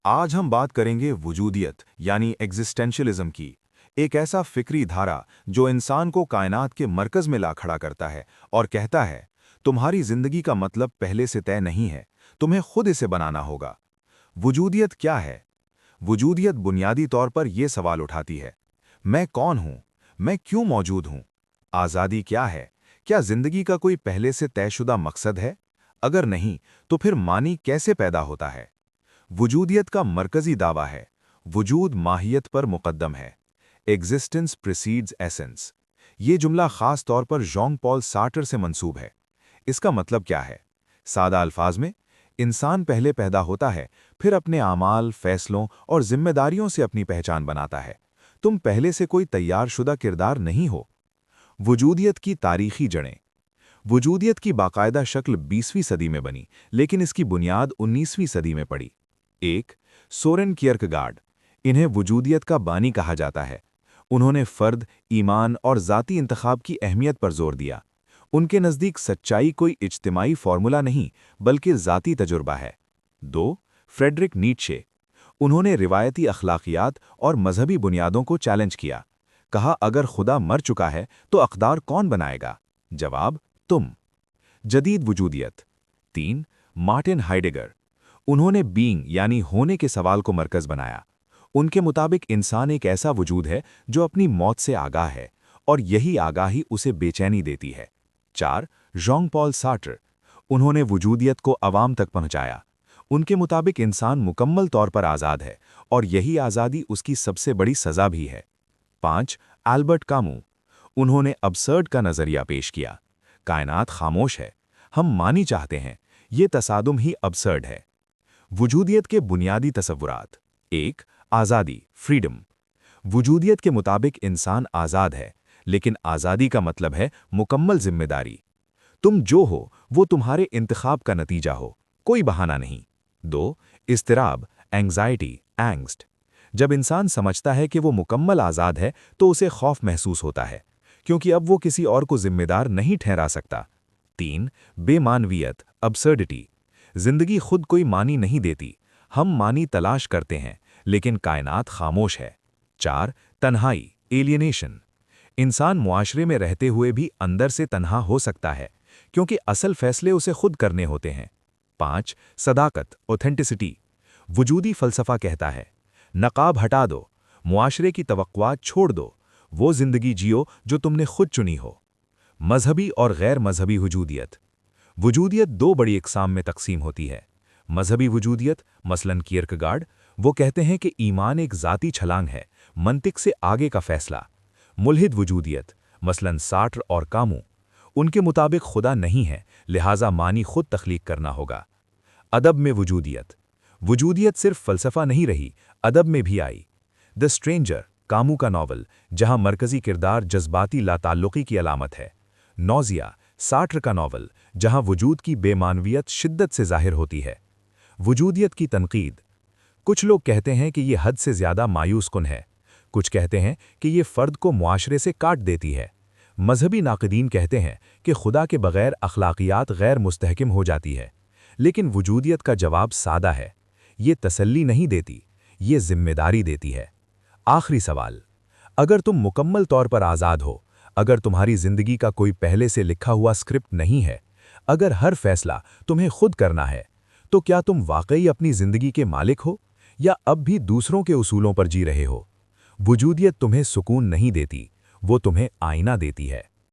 आज हम बात करेंगे वजूदियत यानी एग्जिस्टेंशलिज्म की। एक ऐसा फिक्री धारा जो इंसान को कायनात के मरकज में ला खड़ा करता है और कहता है, तुम्हारी जिंदगी का मतलब पहले से तय नहीं है, तुम्हें खुद इसे बनाना होगा। वजूदियत क्या है? वजूदियत बुनियादी तौर पर यह सवाल उठाती है, मैं कौन हूं? मैं क्यों मौजूद हूं? आज़ादी क्या है? क्या जिंदगी का कोई पहले से तयशुदा मकसद है? अगर नहीं, तो फिर मानी कैसे पैदा होता है? वजूदियत का मरकजी दावा है, वजूद माहियत पर मुकद्दम है। Existence precedes essence. ये जुमला खास तौर पर जॉन पॉल सार्टर से मंसूब है। इसका मतलब क्या है? सादा अल्फाज में, इंसान पहले पैदा होता है, फिर अपने आमाल, फैसलों और जिम्मेदारियों से अपनी पहचान बनाता है। तुम पहले से कोई तैयारशुदा किरदार नहीं हो। वजूदियत की तारीखी जड़ें। वजूदियत की बाकायदा शक्ल 20वीं सदी में बनी, लेकिन इसकी बुनियाद 19वीं सदी में पड़ी। एक, सोरेन कियर्कगार्ड। इन्हें वजूदियत का बानी कहा जाता है। उन्होंने फर्द, ईमान और ज़ाती इंतखाब की अहमियत पर जोर दिया। उनके नज़दीक सच्चाई कोई इज्तिमाई फॉर्मूला नहीं, बल्कि ज़ाती तजुर्बा है। दो, फ्रेडरिक नीट्शे। उन्होंने रिवायती अखलाकियात और मजहबी बुनियादों को चैलेंज किया। कहा, अगर खुदा मर चुका है तो अक़दार कौन बनाएगा? जवाब, तुम। जदीद वजूदियत। तीन, मार्टिन हाइडेगर। उन्होंने बीइंग यानी होने के सवाल को मरकज बनाया। उनके मुताबिक इंसान एक ऐसा वजूद है जो अपनी मौत से आगाह है, और यही आगाही उसे बेचैनी देती है। चार, जॉन पॉल सार्टर। उन्होंने वजूदियत को अवाम तक पहुंचाया। उनके मुताबिक इंसान मुकम्मल तौर पर आज़ाद है, और यही आज़ादी उसकी सबसे बड़ी सज़ा भी है। पाँच, एल्बर्ट कामू। उन्होंने अबसर्ड का नज़रिया पेश किया। कायनात खामोश है, हम मानी चाहते हैं, ये तसादुम ही अबसर्ड है। वजूदियत के बुनियादी तसव्वुरात। एक, आज़ादी, फ्रीडम। वजूदियत के मुताबिक इंसान आज़ाद है, लेकिन आज़ादी का मतलब है मुकम्मल जिम्मेदारी। तुम जो हो वो तुम्हारे इंतखाब का नतीजा हो, कोई बहाना नहीं। दो, इस्तिराब, एंग्जाइटी, एंग्स्ट। जब इंसान समझता है कि वो मुकम्मल आज़ाद है तो उसे खौफ महसूस होता है, क्योंकि अब वो किसी और को जिम्मेदार नहीं ठहरा सकता। तीन, बेमानवियत, अब्सर्डिटी। जिंदगी खुद कोई मानी नहीं देती, हम मानी तलाश करते हैं, लेकिन कायनात खामोश है। चार, तन्हाई, एलियनेशन। इंसान मुआशरे में रहते हुए भी अंदर से तन्हा हो सकता है, क्योंकि असल फैसले उसे खुद करने होते हैं। पाँच, सदाकत, ऑथेंटिसिटी। वजूदी फलसफा कहता है, नकाब हटा दो, मुआशरे की तवक्कुआत छोड़ दो, वो जिंदगी जियो जो तुमने खुद चुनी हो। मजहबी और गैर मजहबी वजूदियत। वजूदियत दो बड़ी इकसाम में तकसीम होती है। मजहबी वजूदियत, मसलन कियर्कगार्ड, वो कहते हैं कि ईमान एक ज़ाती छलांग है, मंतिक से आगे का फैसला। मुल्हिद वजूदियत, मसलन सार्टर और कामू, उनके मुताबिक खुदा नहीं है, लिहाजा मानी खुद तख्लीक करना होगा। अदब में वजूदियत। वजूदियत सिर्फ फ़लसफ़ा नहीं रही, अदब में भी आई। द स्ट्रेंजर, कामू का नावल, जहाँ मरकज़ी किरदार जज्बाती लाताल्लुक़ी की अलामत है। नौज़िया, सार्टर का नावल, जहाँ वजूद की बेमानवियत शिद्दत से ज़ाहिर होती है। वजूदियत की तनकीद। कुछ लोग कहते हैं कि ये हद से ज़्यादा मायूस कुन है। कुछ कहते हैं कि ये फ़र्द को मुआशरे से काट देती है। मजहबी नाक़दीन कहते हैं कि खुदा के बग़ैर अखलाकियात गैर मुस्तहकिम हो जाती है। लेकिन वजूदियत का जवाब सादा है, ये तसल्ली नहीं देती, ये ज़िम्मेदारी देती है। आखिरी सवाल, अगर तुम मुकम्मल तौर पर आज़ाद हो, अगर तुम्हारी ज़िंदगी का कोई पहले से लिखा हुआ स्क्रिप्ट नहीं है, अगर हर फैसला तुम्हें खुद करना है, तो क्या तुम वाकई अपनी ज़िंदगी के मालिक हो, या अब भी दूसरों के उसूलों पर जी रहे हो? वजूदियत तुम्हें सुकून नहीं देती, वो तुम्हें आईना देती है।